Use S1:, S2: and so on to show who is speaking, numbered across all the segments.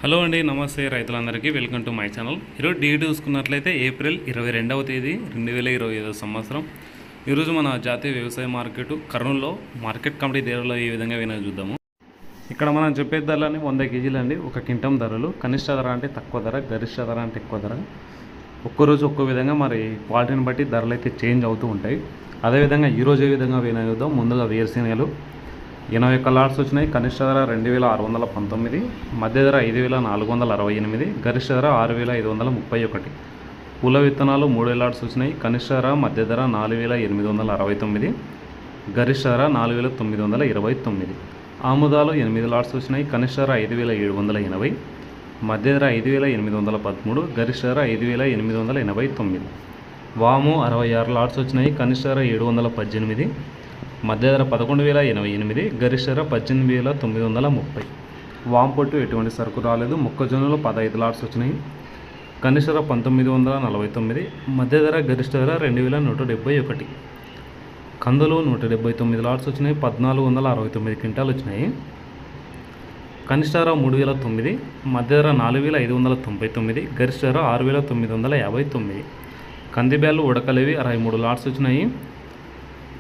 S1: Hello అండి, నమస్తే రైతులందరికీ వెల్కమ్ టు మై ఛానల్. ఈరోజు డేట్ చూసుకున్నట్లయితే ఏప్రిల్ 22వ తేదీ 2025 సంవత్సరం. ఈరోజు మన జాతీయ వ్యవసాయ మార్కెట్ కర్నూలులో మార్కెట్ కమిటీ ధరలు ఏ విధంగా వినా చూద్దాము. ఇక్కడ మనం చెప్పే ధరలని 100 కేజీలు అండి. ఒక క్వింటం ధరలు కనిష్ట ధర అంటే తక్కువ ధర, గరిష్ట ధర అంటే ఎక్కువ ధర. ఒక్కరోజు ఒక్కో విధంగా మరి క్వాలిటీని బట్టి ధరలు అయితే చేంజ్ అవుతూ ఉంటాయి. అదేవిధంగా ఈరోజు ఏ విధంగా వినా చూద్దాం. ముందుగా వేరుశెనగలు 81 లాట్స్ వచ్చినాయి. కనిష్ట ధర 2619, మధ్య ధర 5468, గరిష్ట ధర 6531. పూల విత్తనాలు 3000 లాట్స్ వచ్చినాయి. కనిష్ట ధర, మధ్య ధర 4869, గరిష్ట ధర 4929. ఆముదాలు 8 లాట్స్ వచ్చినాయి. కనిష్ట ధర 5780, మధ్య ధర 5813, గరిష్ట ధర 5889. వాము 66 లాట్స్ వచ్చినాయి. కనిష్ట ధర 718, మధ్య ధర 11088, గరిష్ట ధర 18930. వామ్ పొట్టు ఎటువంటి సరుకు రాలేదు. మొక్కజొన్నలు 15 లాట్స్ వచ్చినాయి. కనిష్ట ధర 1949, మధ్య ధర గరిష్ట ధర 2171. కందులు 179 లాట్స్ వచ్చినాయి. 1469 క్వింటాలు వచ్చినాయి. కనిష్ట ధర 3009, మధ్య ధర 4599, గరిష్ట ధర 6959. కందిబ్యాలు ఉడకలేవి 63 లాట్స్ వచ్చినాయి.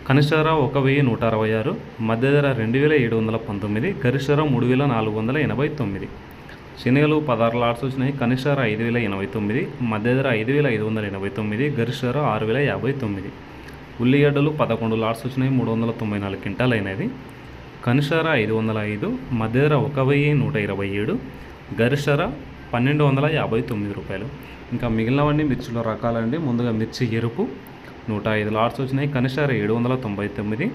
S1: కనిష్ట ధర 1166, మధ్య ధర 2719, గరిష్ట ధర 3489. శనగలు 16 లాట్స్ వచ్చినాయి. కనిష్ట ధర 5089, మధ్య ధర 5589, గరిష్ట ధర 6059. ఉల్లిగడ్డలు 11 లాట్స్ వచ్చినాయి. 394 క్వింటాలు అయినది. కనిష్ట ధర 505, మధ్య ధర 1127, గరిష్ట ధర 1259 రూపాయలు. ఇంకా మిగిలినవన్నీ మిర్చిలో రకాలండి. ముందుగా మిర్చి ఎరుపు 105 లాట్స్ వచ్చినాయి. కనిష్ట ధర 799,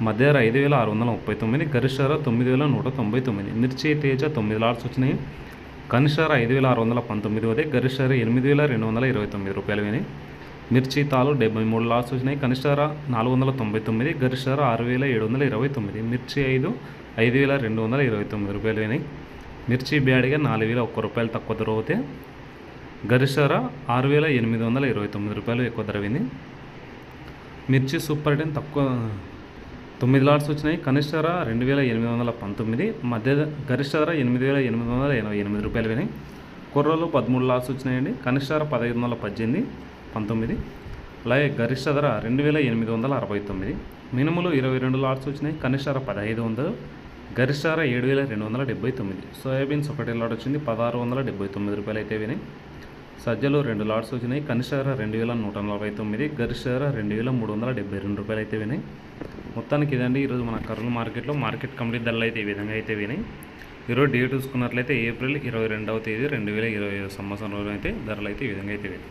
S1: మధ్య ధర 5639, గరిష్ట ధర 9199. మిర్చి తేజ 9 లాట్స్ వచ్చినాయి. కనిష్ట ధర 5619, గరిష్ట ధర 8229 రూపాయలు విని. మిర్చి తాలు 73 లాట్స్ వచ్చినాయి. కనిష్ట ధర 499, గరిష్ట ధర 6729. మిర్చి 5229 రూపాయలు విని. మిర్చి బ్యాడిగా 4001 రూపాయలు తక్కువ ధర అవుతే, గరిష్ట ధర 6829 రూపాయలు ఎక్కువ ధర విని. మిర్చి సూపర్ 10 తక్కువ 9 లాట్స్ వచ్చినాయి. కనిష్ట ధర 2819, మధ్య గరిష్ట ధర 8888 రూపాయలు విని. కుర్రలు 13 లాట్స్ వచ్చినాయండి. కనిష్ట ధర 1518, 19, అలాగే గరిష్ట ధర 2869. మినుములు 22 లాట్స్ వచ్చినాయి. కనిష్ట ధర 1500, గరిష్ట ధర 7279. సోయాబీన్స్ 1 లాట్ వచ్చింది. 1679 రూపాయలు అయితే విని. సజ్జలు 2 లాట్స్ వచ్చినాయి. కనిష్ట ధర 2149, గరిష్ట ధర 2372 రూపాయలు అయితే వినాయి. మొత్తానికి ఇదండి ఈరోజు మన కర్నూలు మార్కెట్లో మార్కెట్ కమిటీ ధరలు అయితే ఈ విధంగా అయితే వినాయి. ఈరోజు డేట్ చూసుకున్నట్లయితే ఏప్రిల్ 22వ తేదీ 2025 సంవత్సరంలో అయితే ధరలు అయితే ఈ విధంగా అయితే వినాయి.